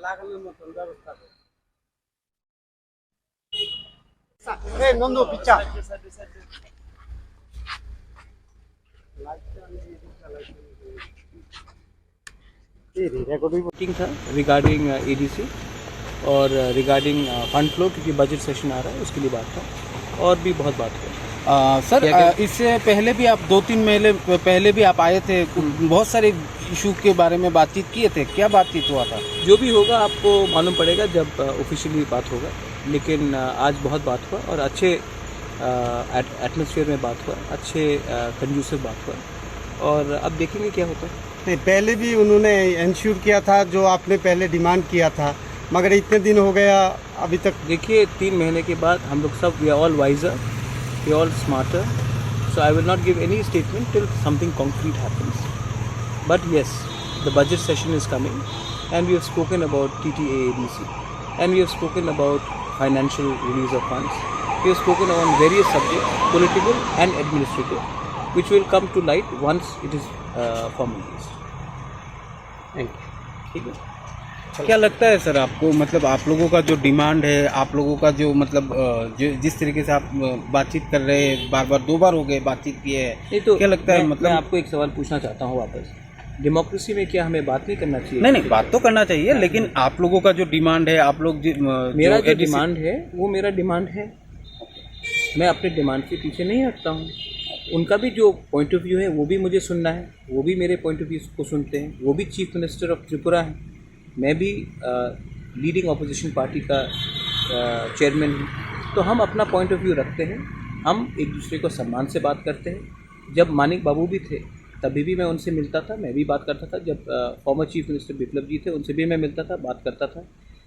লাগানোর মতন ব্যবস্থা করে। এই নন্দু পিচ্চা मीटिंग था रिगार्डिंग एडीसी और रिगार्डिंग फंड फ्लो, क्योंकि बजट सेशन आ रहा है उसके लिए बात था, और भी बहुत बात हुई। सर क्या क्या? इससे पहले भी आप 2-3 महीने पहले भी आप आए थे, बहुत सारे इशू के बारे में बातचीत किए थे, क्या बातचीत हुआ था? जो भी होगा आपको मालूम पड़ेगा जब ऑफिशियली बात होगा, लेकिन आज बहुत बात हुआ और अच्छे एटमॉस्फेयर में बात हुआ, अच्छे कंड्यूसिव बात हुआ, और अब देखेंगे क्या होता है। नहीं, पहले भी उन्होंने इंश्योर किया था जो आपने पहले डिमांड किया था, मगर इतने दिन हो गया अभी तक। देखिए 3 महीने के बाद हम लोग सब we are all wiser, we are all smarter, so I will not give any statement till something concrete happens, but yes the budget session is coming and we have spoken about TTAADC and we have spoken about financial release of funds. We have spoken on various subjects, political and administrative, which will come to light once it is formalized. Thank you. ठीक है। क्या लगता है sir आपको, मतलब आप लोगों का जो डिमांड है, आप लोगों का जो मतलब जो जिस तरीके से आप बातचीत कर रहे हैं, बार बार 2 बार हो गए बातचीत किए है, नहीं तो क्या लगता है मैं मतलब आपको एक सवाल पूछना चाहता हूँ वापस, डेमोक्रेसी में क्या हमें बात नहीं करना चाहिए? नहीं बात तो करना चाहिए, लेकिन आप लोगों का जो डिमांड है, आप लोग मेरा जो डिमांड है वो मेरा डिमांड है, मैं अपने डिमांड के पीछे नहीं हटता हूँ। उनका भी जो पॉइंट ऑफ व्यू है वो भी मुझे सुनना है, वो भी मेरे पॉइंट ऑफ व्यू को सुनते हैं, वो भी चीफ मिनिस्टर ऑफ त्रिपुरा हैं, मैं भी लीडिंग अपोजिशन पार्टी का चेयरमैन हूँ, तो हम अपना पॉइंट ऑफ व्यू रखते हैं, हम एक दूसरे को सम्मान से बात करते हैं। जब मानिक बाबू भी थे तभी भी मैं उनसे मिलता था, मैं भी बात करता था, जब फॉर्मर चीफ मिनिस्टर बिप्लब जी थे उनसे भी मैं मिलता था, बात करता था।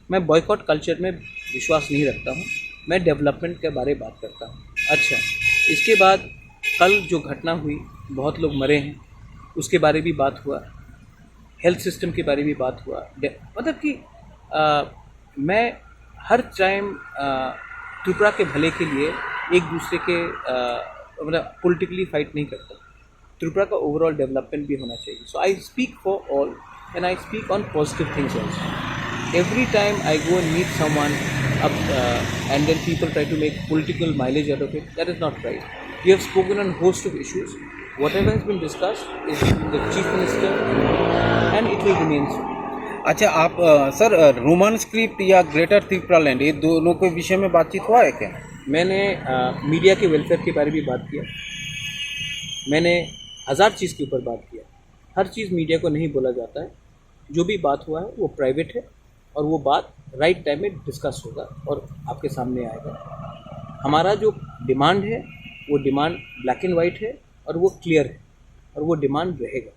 मैं बॉयकॉट कल्चर में विश्वास नहीं रखता हूँ, मैं डेवलपमेंट के बारे में बात करता हूँ। अच्छा, इसके बाद कल जो घटना हुई, बहुत लोग मरे हैं, उसके बारे भी बात हुआ, हेल्थ सिस्टम के बारे में बात हुआ, मतलब कि मैं हर टाइम त्रिपुरा के भले के लिए एक दूसरे के मतलब पॉलिटिकली फाइट नहीं करता, त्रिपुरा का ओवरऑल डेवलपमेंट भी होना चाहिए। So I speak for all and I speak on positive things also. Every time I go and meet someone up and then people try to make political mileage out of it, that is not right. We have spoken on a host of issues. Whatever has been discussed is the chief minister and it will remain so. अच्छा, आप sir Roman script या greater Tripura land, ये दोनों के विषय में बातचीत हुआ है क्या? मैंने मीडिया के वेलफेयर के बारे में बात किया, मैंने 1000 चीज़ के ऊपर बात किया। हर चीज़ मीडिया को नहीं बोला जाता है, जो भी बात हुआ है वो प्राइवेट है और वो बात राइट टाइम में डिस्कस होगा और आपके सामने आएगा। हमारा जो डिमांड है वो डिमांड ब्लैक एंड वाइट है और वो क्लियर है और वो डिमांड रहेगा।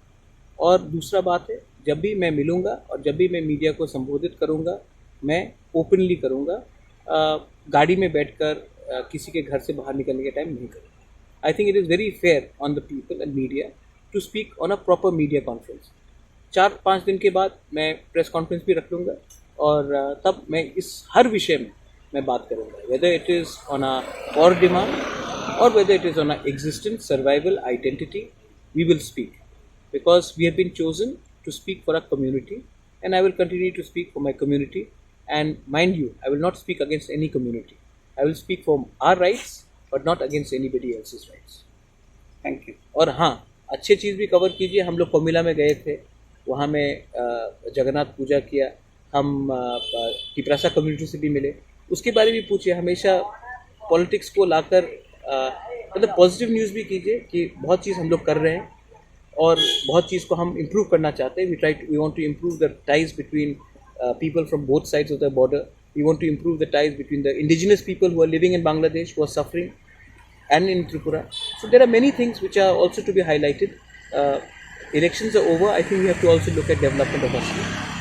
और दूसरा बात है, जब भी मैं मिलूँगा और जब भी मैं मीडिया को संबोधित करूँगा, मैं ओपनली करूँगा, गाड़ी में बैठकर किसी के घर से बाहर निकलने के टाइम नहीं करूँगा। I think it is very fair on the people and media to speak on a proper media conference. 4-5 दिन के बाद मैं प्रेस कॉन्फ्रेंस भी रख लूँगा और तब मैं इस हर विषय में मैं बात करूँगा, whether it is on a our demand or whether it is on a existence, survival, identity, we will speak because we have been chosen to speak for a community and I will continue to speak for my community and mind you, I will not speak against any community, I will speak for our rights but not against anybody else's rights. Thank you. और हाँ, अच्छी चीज़ भी cover कीजिए। हम लोग कोमिला में गए थे, वहाँ में जगन्नाथ पूजा किया, हम टिपरासा कम्युनिटी से भी मिले, उसके बारे में पूछिए। हमेशा पॉलिटिक्स को लाकर मतलब पॉजिटिव न्यूज़ भी कीजिए कि बहुत चीज़ हम लोग कर रहे हैं और बहुत चीज़ को हम इम्प्रूव करना चाहते हैं। We want to improve the ties between people from both sides of the border. We want to improve the ties between the indigenous people who are living in Bangladesh, who are suffering, and in Tripura. So there are many things which are also to be highlighted. Elections are over. I think we have to also look at development of our state.